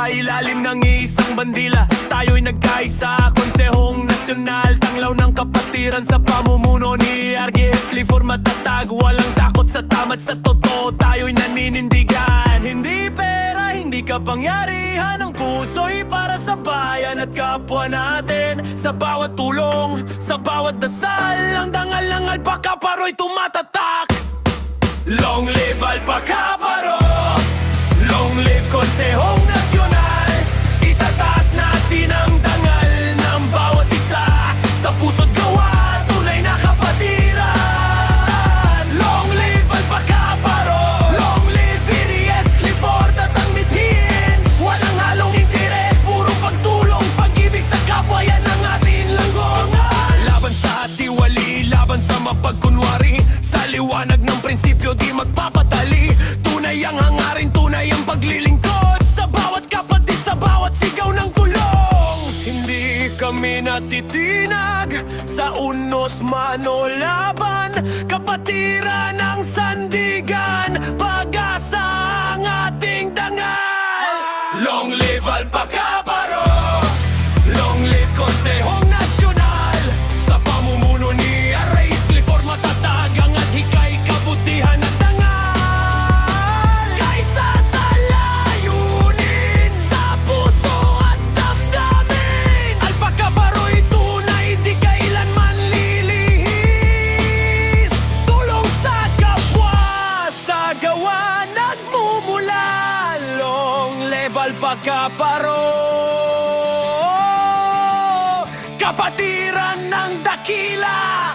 Sa ilalim ng iisang bandila, tayo'y nagkaisa. Konsehong nasyonal, tanglaw ng kapatiran sa pamumuno ni RGS Clifford. Matatag, walang takot sa tama at sa totoo, tayo'y naninindigan. Hindi pera, hindi kapangyarihan, ang puso'y para sa bayan at kapwa natin. Sa bawat tulong, sa bawat dasal, ang dangal ng Alpaca Paro'y tumatatak. Long live Alpaca Paro! Long live Konsehong Nasyonal! Itataas natin ang dangal ng bawat isa. Sa puso't gawa, tunay na kapatiran. Long live Alpaca Paro! Long live RGS Clifford at ang mithiin. Walang halong interes, puro pagtulong, pag-ibig sa kapwa, yan ang ating langgongan. Laban sa tiwali, laban sa mapagkunwari, sa liwanag ng prinsipyo di magpapatali. Tunay ang hangarin, tunay ang paglilingkod, sa bawat kapatid, sa bawat sigaw ng tulong. Hindi kami natitinag sa unos man o laban, kapatiran ang sandigan, pag-asa ang ating dangal. Long live Alpaca Paro! Long live Konsehong Nasyonal! Sa pamumuno ni RGS Clifford, matatag ang at hikay, kabutihan at dangal. Kaysa sa layunin, sa puso at damdamin, Alpaca Paro'y tunay, di kailanman lilihis. Tulong sa kapwa, sa gawa nagmumula. Long live Alpaca Paro! Kapatiran ng dakila!